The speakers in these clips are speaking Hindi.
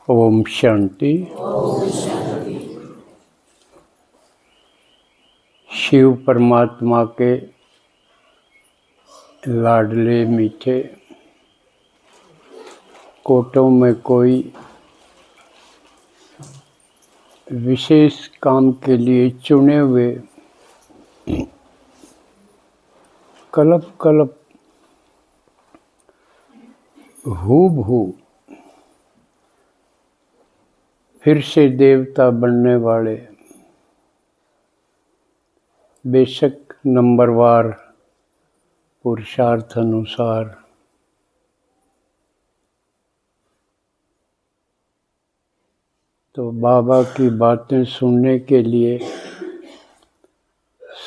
ओम शांति। शिव परमात्मा के लाडले मीठे कोटों में कोई विशेष काम के लिए चुने हुए कल्प कल्प हूबहू फिर से देवता बनने वाले बेशक नंबरवार पुरुषार्थ अनुसार तो बाबा की बातें सुनने के लिए,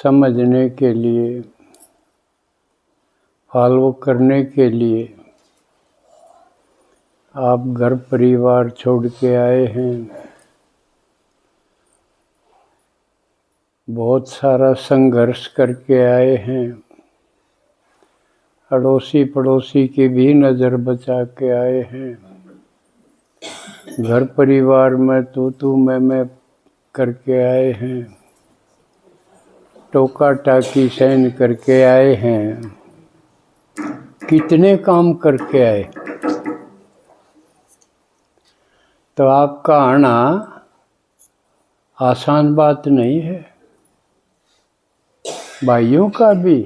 समझने के लिए, फॉलो करने के लिए आप घर परिवार छोड़ के आए हैं। बहुत सारा संघर्ष करके आए हैं। अड़ोसी पड़ोसी की भी नज़र बचा के आए हैं। घर परिवार में तू मैं करके आए हैं। टोका टाकी सहन करके आए हैं। कितने काम करके आए। तो आपका आना आसान बात नहीं है। भाइयों का भी,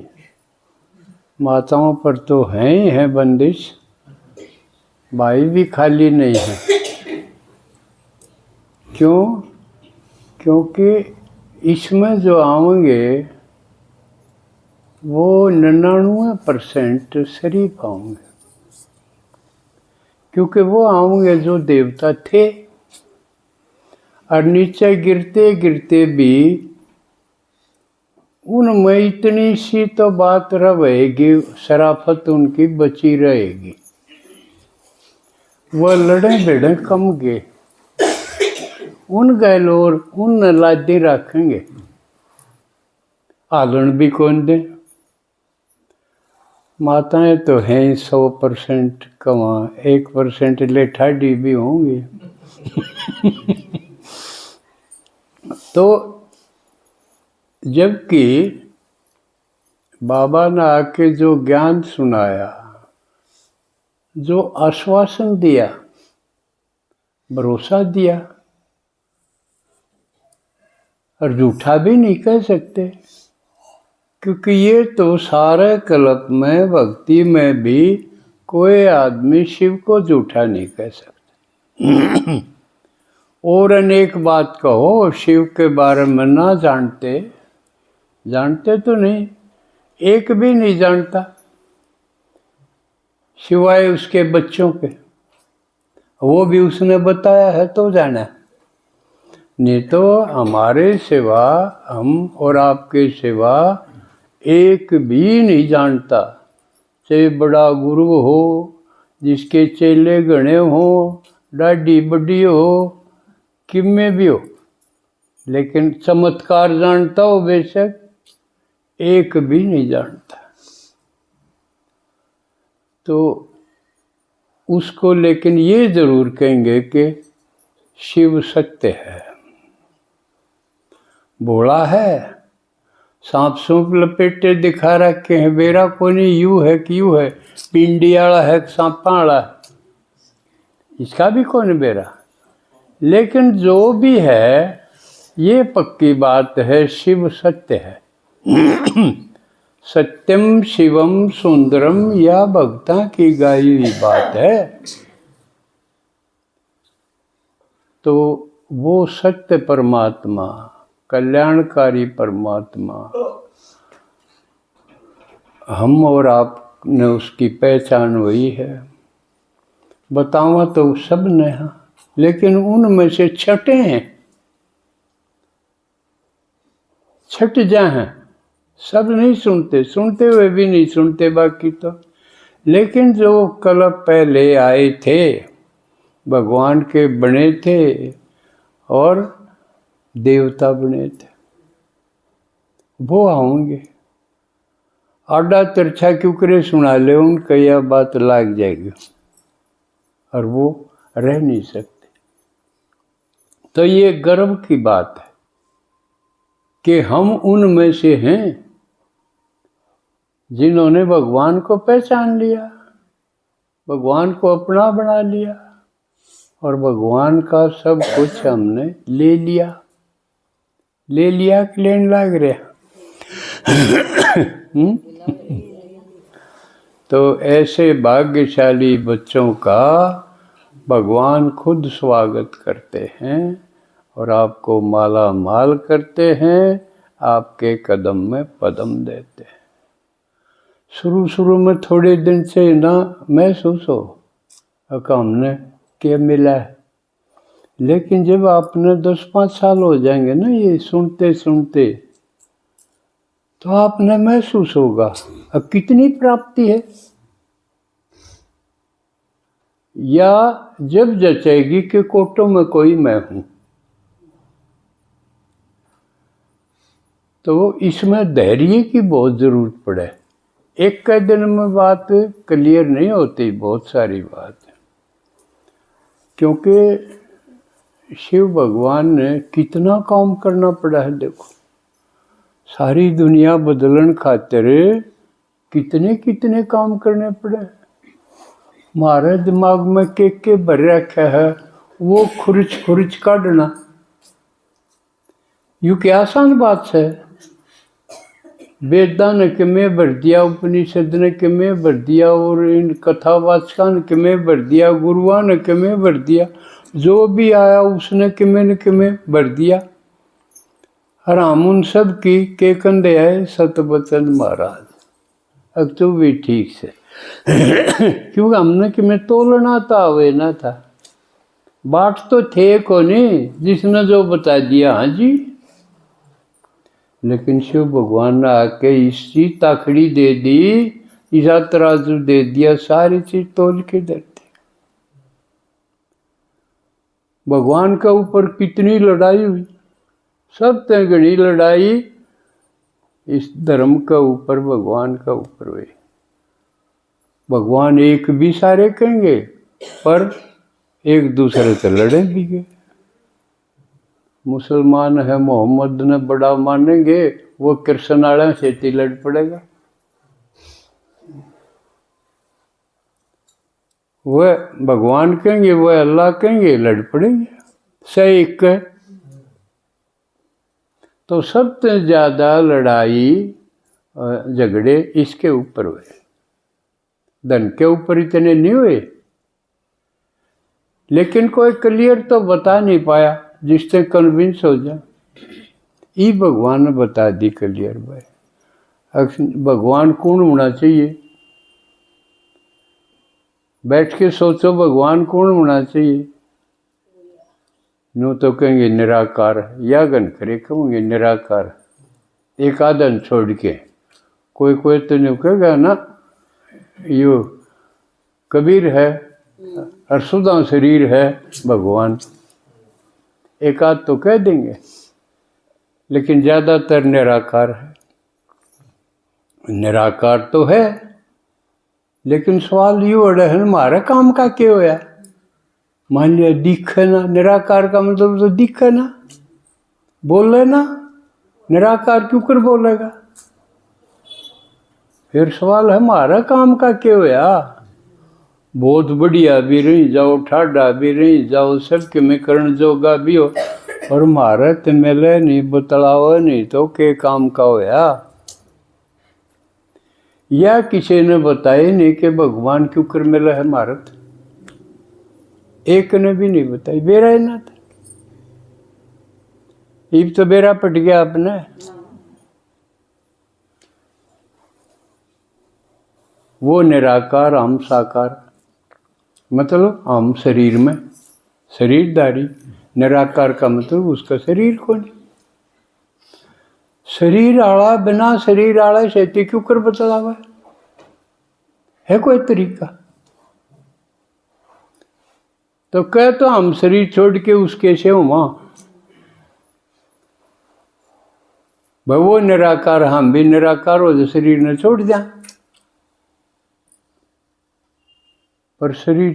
माताओं पर तो हैं ही है बंदिश, भाई भी खाली नहीं है। क्यों? क्योंकि इसमें जो आएंगे वो 99% शरीफ आएंगे, क्योंकि वो आएंगे जो देवता थे और नीचे गिरते गिरते भी उनमें इतनी सी तो बात रहेगी, शराफत उनकी बची रहेगी। वह लड़े भिड़े कम गे, उन गैलोर उन लादी रखेंगे, आलन भी कौन दे। माताएं तो हैं 100% कमा, 1% लेठाडी भी होंगी। तो जबकि बाबा ने आके जो ज्ञान सुनाया, जो आश्वासन दिया, भरोसा दिया, और झूठा भी नहीं कह सकते, क्योंकि ये तो सारे कल्प में भक्ति में भी कोई आदमी शिव को झूठा नहीं कह सकता। और अनेक बात कहो शिव के बारे में ना जानते तो नहीं, एक भी नहीं जानता सिवाय उसके बच्चों के। वो भी उसने बताया है तो जाना, नहीं तो हमारे सिवा, हम और आपके सिवा एक भी नहीं जानता। चाहे बड़ा गुरु हो, जिसके चेले गणे हो, डाढ़ी बड़ी हो, किमें भी हो, लेकिन चमत्कार जानता हो बेशक, एक भी नहीं जानता। तो उसको लेकिन ये जरूर कहेंगे कि शिव सत्य है, भोला है, सांप सूप लपेटे दिखा रखे हैं, बेरा को नहीं यू है कि यू है, पिंडी वाला है सांपा वाला है, इसका भी कौन बेरा। लेकिन जो भी है ये पक्की बात है, शिव सत्य है। सत्यम शिवम सुंदरम, या भक्ता की गाई हुई बात है। तो वो सत्य परमात्मा, कल्याणकारी परमात्मा, हम और आपने उसकी पहचान हुई है। बतावा तो सब ने, लेकिन उनमें से छठे हैं, छठ जा हैं, सब नहीं सुनते, सुनते हुए भी नहीं सुनते बाकी तो। लेकिन जो कल पहले आए थे, भगवान के बने थे और देवता बने थे, वो आएंगे। आडा तिरछा क्यों करे सुना ले, उनका यह बात लाग जाएगी और वो रह नहीं सकते। तो ये गर्व की बात है कि हम उनमें से हैं जिन्होंने भगवान को पहचान लिया, भगवान को अपना बना लिया और भगवान का सब कुछ हमने ले लिया। ले लिया कि लेने लग रहा। तो ऐसे भाग्यशाली बच्चों का भगवान खुद स्वागत करते हैं और आपको माला माल करते हैं, आपके कदम में पदम देते हैं। शुरू में थोड़े दिन से ना महसूस हो कि हमने क्या मिला है, लेकिन जब आपने 10-5 साल हो जाएंगे ना ये सुनते सुनते, तो आपने महसूस होगा अब कितनी प्राप्ति है। या जब जचेगी कि कोटों में कोई मैं हूं, तो इसमें धैर्य की बहुत जरूरत पड़े। एक के दिन में बात क्लियर नहीं होती, बहुत सारी बात है, क्योंकि शिव भगवान ने कितना काम करना पड़ा है। देखो सारी दुनिया बदलन खातिर कितने कितने काम करने पड़े। हमारे दिमाग में के भर रखा है, वो खुरच काटना यू क्या आसान बात है। वेदा ने किमें भर दिया, उपनिषद ने किमें भर दिया, और इन कथावाचका ने किमें भर दिया, गुरुआ ने किमें भर दिया, जो भी आया उसने किमें न किमें भर दिया। और हम उन सब की के कंधे आए सतवचन महाराज। अब तो भी ठीक से क्योंकि हमने किमें तोलना था वे ना था, बाट तो थे को नहीं, जिसने जो बता दिया हाँ जी। लेकिन शिव भगवान ने आके इसकी ताकड़ी दे दी, ईसा तराजू दे दिया, सारी चीज तोल के देते। भगवान के ऊपर कितनी लड़ाई हुई, सब तगड़ी लड़ाई इस धर्म के ऊपर, भगवान का ऊपर हुई। भगवान एक भी सारे कहेंगे, पर एक दूसरे से लड़े भी गए। मुसलमान है मोहम्मद ने बड़ा मानेंगे, वो कृष्ण वाला से लड़ पड़ेगा। वह भगवान कहेंगे, वह अल्लाह कहेंगे, लड़ पड़ेंगे। सही एक तो सबसे ज्यादा लड़ाई झगड़े इसके ऊपर हुए, धन के ऊपर इतने नहीं हुए। लेकिन कोई क्लियर तो बता नहीं पाया जिससे कन्विंस हो जाए। ये भगवान ने बता दी क्लियर भाई। भगवान कौन होना चाहिए, बैठ के सोचो भगवान कौन होना चाहिए। नो तो कहेंगे निराकार, या गन करे कहेंगे निराकार, एक आदन छोड़ के। कोई तो नहीं कहेगा ना यो कबीर है और सुधा शरीर है भगवान, एक आध तो कह देंगे, लेकिन ज्यादातर निराकार है। निराकार तो है, लेकिन सवाल यू अड़े है हमारे काम का क्या होया। मान लिया दिखे ना, निराकार का मतलब तो दिखे ना, बोले ना, निराकार क्यों कर बोलेगा। फिर सवाल है हमारा काम का क्या होया। बहुत बढ़िया भी रही जाओ, ठाडा भी रही जाओ, सबके में करण जोगा भी हो, और हमारा तो मिले नहीं, बतलाओ नहीं तो के काम का होया। या किसी ने बताया नहीं कि भगवान क्यों कर मिला है भारत, एक ने भी नहीं बताई। बेरा ही ना था, इब तो बेरा पट गया अपने। वो निराकार हम साकार, मतलब हम शरीर में शरीरधारी। निराकार का मतलब उसका शरीर को नहीं। शरीर आला बिना शरीर आला से क्यों कर बतलावा है कोई तरीका। तो कह तो हम शरीर छोड़ के उसके से हो मां, भाई वो निराकार हम भी निराकार हो, जो शरीर ने छोड़ दिया। पर शरीर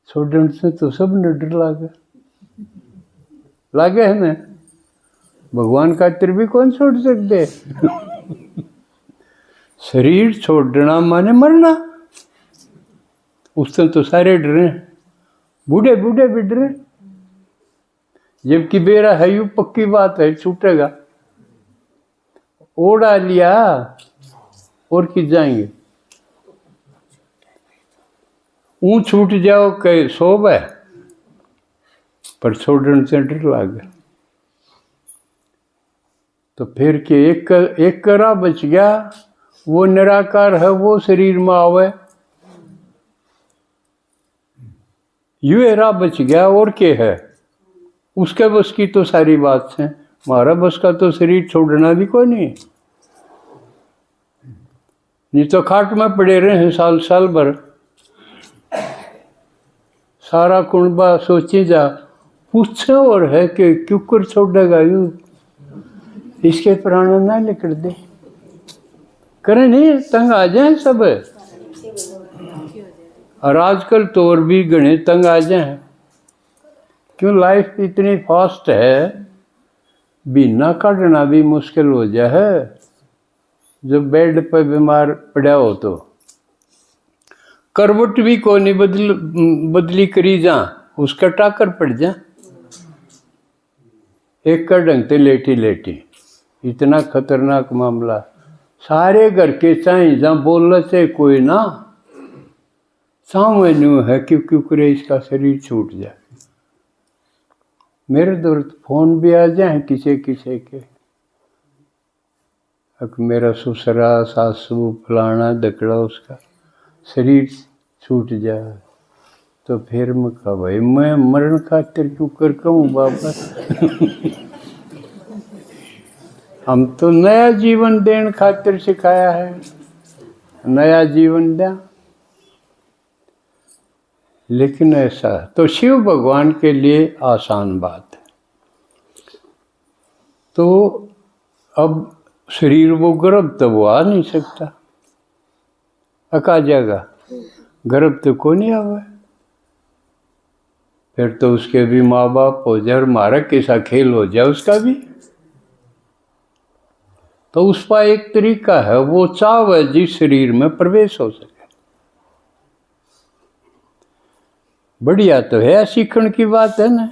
छोड़ने से तो सब ने डर लागे। लागे है ना, भगवान खातिर भी कौन छोड़ सकते। शरीर छोड़ना माने मरना। उस दिन तो सारे डरे, बूढ़े बूढ़े भी डरे, जबकि बेरा है यू पक्की बात है छूटेगा। ओढ़ा लिया और कि जाएंगे, ऊँ छूट जाओ कहे सोब है, पर छोड़ने से डर लागे। तो फिर के एक करा बच गया, वो निराकार है, वो शरीर में आवे, यू एरा बच गया और के है, उसके बस की तो सारी बात है। हमारा बस का तो शरीर छोड़ना भी कोई नहीं, नहीं तो खाट में पड़े रहे हैं साल साल भर। सारा कुंबा सोची जा, पूछे और है कि क्यों कर छोड़ेगा यू, इसके प्राण ना निकल दे, करे नहीं तंग आ जाए सब। और आजकल तो और भी गणे तंग आ जाए, क्यों लाइफ इतनी फास्ट है, बिना काटना भी मुश्किल हो जाए। जब बेड पर बीमार पड़ा हो तो करवट भी को नहीं बदली करी जा, उसका टाकर पड़ जा, एक का ढंग से लेटी लेटी। इतना खतरनाक मामला, सारे घर के चाहे जहाँ बोलना से कोई ना सामने न्यू है, क्यों क्यों करे इसका शरीर छूट जाए। मेरे दूर फोन भी आ जाए किसी किसी के, मेरा ससुरा सासू फलाना दकड़ा उसका शरीर छूट जाए, तो फिर मैं कहा भाई मैं मरण खातिर क्यों कर कहूँ बाबा। हम तो नया जीवन देने खातिर सिखाया है, नया जीवन दे। लेकिन ऐसा तो शिव भगवान के लिए आसान बात है। तो अब शरीर वो गर्भ तो वो आ नहीं सकता, अका जाएगा गर्भ तो को नहीं आवे। फिर तो उसके भी माँ बाप हो जाए और मारा कैसा खेल हो जाए उसका भी। तो उसका एक तरीका है, वो चाव है जिस शरीर में प्रवेश हो सके। बढ़िया तो है, सीखने की बात है ना।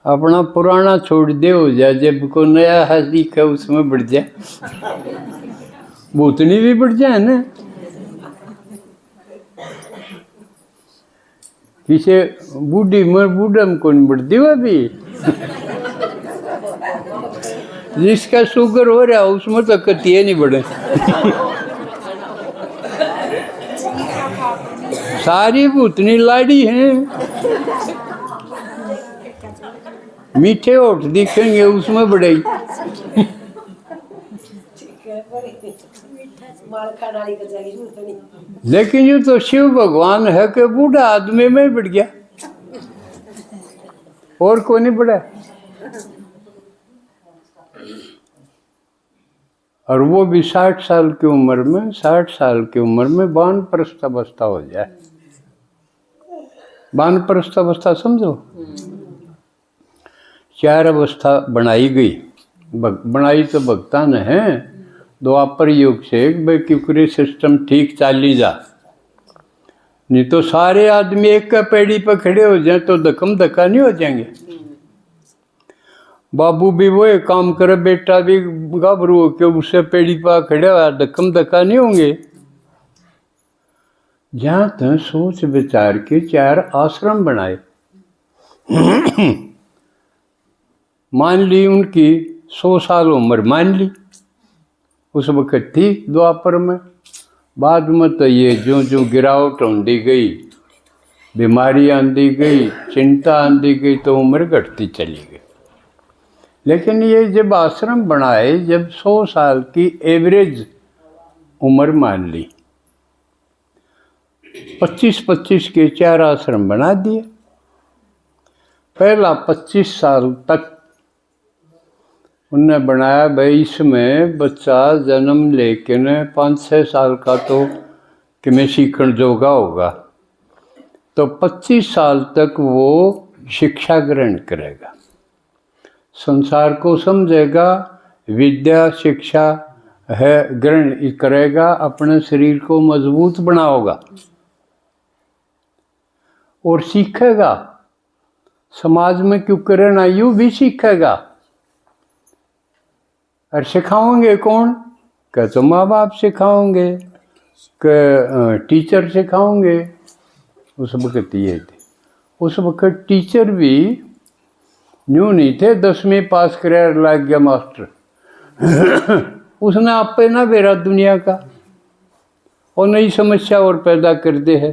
अपना पुराना छोड़ दे हो जाए, जब को नया है सीखा उसमें बढ़ जाए, भूतनी भी बढ़ जाए ना। किसे बूढ़ी में बूढ़ा में कौन बढ़ती हुआ भी। जिसका शुगर हो रहा उसमें तो कतिये नहीं बढ़े। सारी भूतनी लाड़ी हैं, मीठे होठ दिखेंगे उसमें बढ़ेगी। लेकिन ये तो शिव भगवान है कि बूढ़ा आदमी में बढ़ गया और कोई नहीं बढ़ा। और वो भी 60 साल की उम्र में, 60 साल की उम्र में वानप्रस्थ अवस्था हो जाए। वानप्रस्थ अवस्था समझो, 4 अवस्था बनाई गई, बनाई तो भक्ता ने है द्वापर युग से, क्योंकि सिस्टम ठीक चाली जा। नहीं तो सारे आदमी एक का पेड़ी पर खड़े हो जाए तो धक्कम धक्का नहीं हो जाएंगे। बाबू भी वो काम करे, बेटा भी घबरू हो के उससे पेड़ी पर खड़े हुआ, धक्कम धक्का नहीं होंगे। जहाँ तक सोच विचार के 4 आश्रम बनाए। मान ली उनकी 100 साल उम्र मान ली उस वक्त थी द्वापर में। बाद में तो ये जो जो गिरावट आंदी गई, बीमारी आंदी गई, चिंता आंदी गई, तो उम्र घटती चली गई। लेकिन ये जब आश्रम बनाए, जब 100 साल की एवरेज उम्र मान ली, 25-25 के 4 आश्रम बना दिए। पहला 25 साल तक उनने बनाया भाई, इसमें बच्चा जन्म लेके न 5-6 साल का तो कि मैं सीखण जोगा होगा, तो 25 साल तक वो शिक्षा ग्रहण करेगा। संसार को समझेगा, विद्या शिक्षा है ग्रहण करेगा, अपने शरीर को मजबूत बनाओगा और सीखेगा। समाज में क्यों करना, यूँ भी सीखेगा। और सिखाओगे कौन? क्या तो माँ बाप सिखाओगे, कि टीचर सिखाओगे। उस वक्त ये थे, उस वक्त टीचर भी यूँ नहीं थे 10वीं पास कर लग गया मास्टर। उसने आप पे ना बेरा दुनिया का, और नई समस्या और पैदा कर दे है।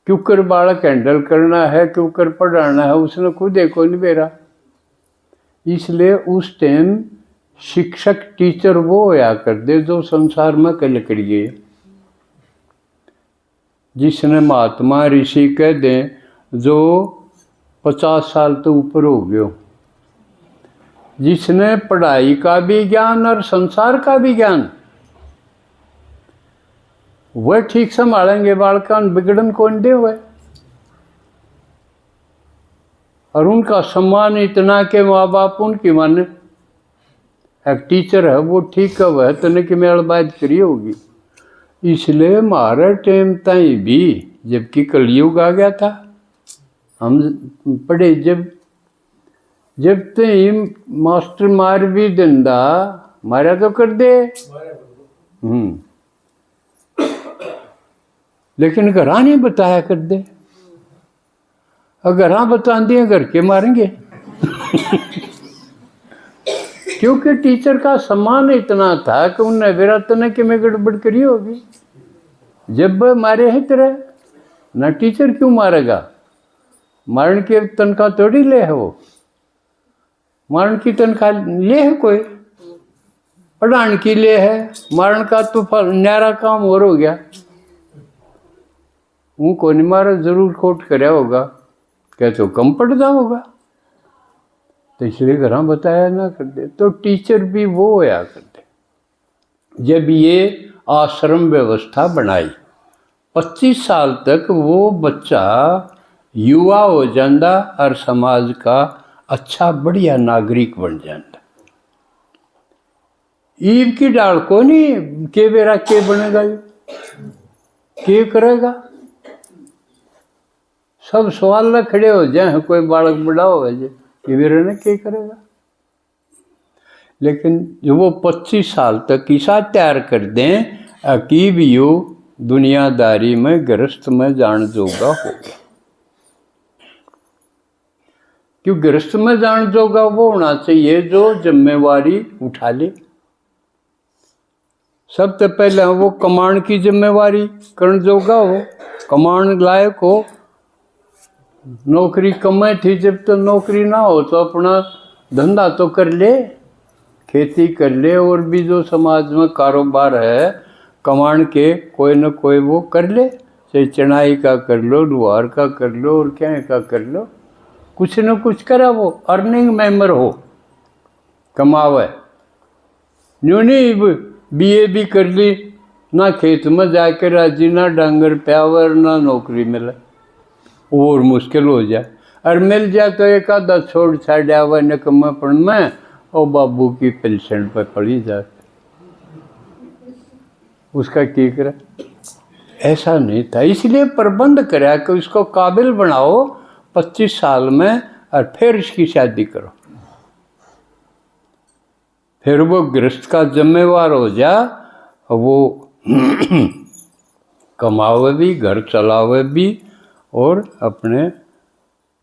क्यों कर बालक हैंडल करना है, क्यों कर पढ़ाना है, उसने खुद एक नहीं बेरा। इसलिए उस टाइम शिक्षक टीचर वो होया कर दे जो संसार में कल करिए। जिसने महात्मा ऋषि कह दें जो 50 साल तो ऊपर हो गयो, जिसने पढ़ाई का भी ज्ञान और संसार का भी ज्ञान, वह ठीक संभालेंगे बालकान, बिगड़न कौन दे हुए। और उनका सम्मान इतना के माँ बाप उनकी माने। एक टीचर है वो ठीक है, वह तने की मेल बात करी होगी। इसलिए हमारे टाइम ताई भी, जबकि कलयुग आ गया था, हम पढ़े जब तई मास्टर मार भी दिंदा, मारा तो कर दे। लेकिन घरा नहीं बताया कर दे। अगर हाँ बता दिए घर के मारेंगे। क्योंकि टीचर का सम्मान इतना था कि उनने विराटने के में गड़बड़ करी होगी। जब मारे है तेरे ना, टीचर क्यों मारेगा? मारने की तनख्वाह थोड़ी ले है वो, मारने की तनख्वाह ले है कोई, पढ़ाने की ले है। मारने का तो न्यारा काम और हो गया। उनको नहीं मारा, जरूर खोट कराया होगा, क्या तो कम पढ़ता होगा। तो इसलिए घर बताया ना कर दे। तो टीचर भी वो होया करते। जब ये आश्रम व्यवस्था बनाई, 25 साल तक वो बच्चा युवा हो जाता और समाज का अच्छा बढ़िया नागरिक बन जाता। ईव की डाल को नहीं के बेरा के बनेगा, के करेगा। सब सवाल खड़े हो जाए, कोई बालक बड़ा हो जाए, ये मेरे ने क्या करेगा। लेकिन जो वो 25 साल तक ईसा तैयार कर दें, अकीब यू दुनियादारी में गृहस्थ में जान जोगा हो गया। क्यों गृहस्थ में जान जोगा वो होना चाहिए जो जिम्मेवारी उठा ले। सबसे पहले वो कमांड की जिम्मेवारी करण जोगा हो, कमांड लायक हो। नौकरी कमाई थी, जब तो नौकरी ना हो तो अपना धंधा तो कर ले, खेती कर ले, और भी जो समाज में कारोबार है कमांड के कोई न कोई वो कर ले। चाहे चनाई का कर लो, लुहार का कर लो, और क्या का कर लो, कुछ न कुछ करा। वो अर्निंग मेंबर हो, कमावे। यूँ नहीं बीए भी कर ली, ना खेत में जाकर राजी, ना डांगर प्यावर, ना नौकरी मिले, और मुश्किल हो जाए। और मिल जाए तो एक आधा छोड़ छाड़ा हुआ निकम्मापन में, और बाबू की पेंशन पर पड़ी जाए, उसका क्या करे। ऐसा नहीं था। इसलिए प्रबंध कराया कि उसको काबिल बनाओ 25 साल में, और फिर इसकी शादी करो। फिर वो गृहस्थ का जिम्मेवार हो जा, वो कमावे भी, घर चलावे भी, और अपने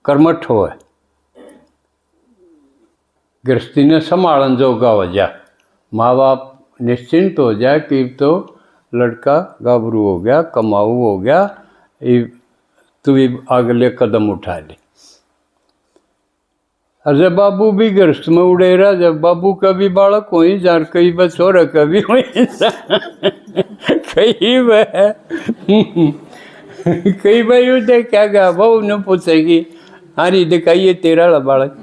कर्मठ हो। गृहस्थी ने संभालन जोगा हो जा, माँ बाप निश्चिंत हो जाए कि तो लड़का गाभरू हो गया, कमाऊ हो गया, तू भी अगले कदम उठा ले। और जब बाबू भी गृहस्थ में उड़े रहा, जब बाबू कभी बालक हो ही जा, कई बचोर कभी हो कई भाई उठे क्या गा बहू ने पूछेगी, हारी दिखाइए तेरा बालक।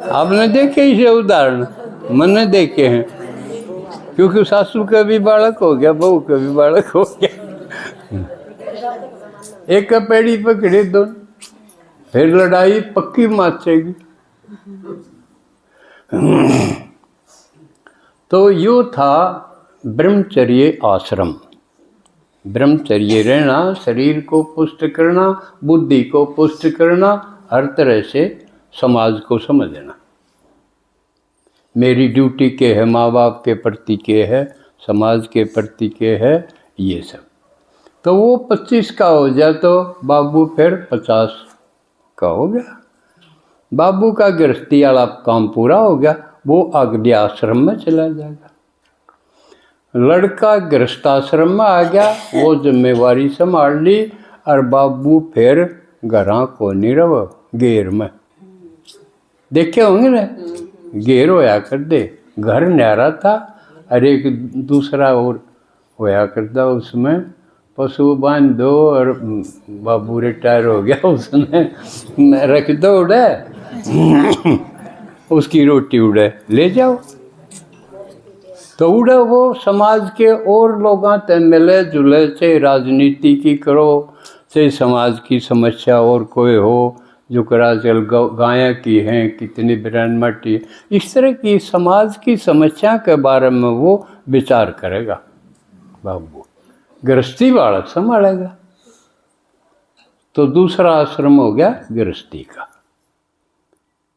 आपने देखे इसे उदाहरण, मैंने देखे हैं। क्योंकि सासू का भी बालक हो गया, बहू का भी बालक हो गया। एक पेड़ी पकड़े दोनों, फिर लड़ाई पक्की माचेगी। तो यो था ब्रह्मचर्य आश्रम। ब्रह्मचर्य रहना, शरीर को पुष्ट करना, बुद्धि को पुष्ट करना, हर तरह से समाज को समझना। मेरी ड्यूटी के है, माँ बाप के प्रति के है, समाज के प्रति के है, ये सब। तो वो 25 का हो जाए तो बाबू फिर 50 का हो गया। बाबू का गृहस्थी वाला काम पूरा हो गया, वो अगले आश्रम में चला जाएगा। लड़का गृहस्थाश्रम में आ गया, वो जिम्मेवारी संभाल ली, और बाबू फिर घरा को नहीं रहो, घेर में। देखे होंगे ना, घेर होया कर दे, घर न्यारा था, और एक दूसरा और होया करता, उसमें पशु बांध दो, और बाबू रिटायर हो गया, उसने रख दो उड़े, उसकी रोटी उड़े, ले जाओ। तो उड़े वो समाज के और लोगों से मिले जुले, चाहे राजनीति की करो, चाहे समाज की समस्या और कोई हो, जो करा चल गाय की हैं, कितनी बिरान मटी, इस तरह की समाज की समस्या के बारे में वो विचार करेगा। बाबू गृहस्थी वाला संभालेगा। तो दूसरा आश्रम हो गया गृहस्थी का।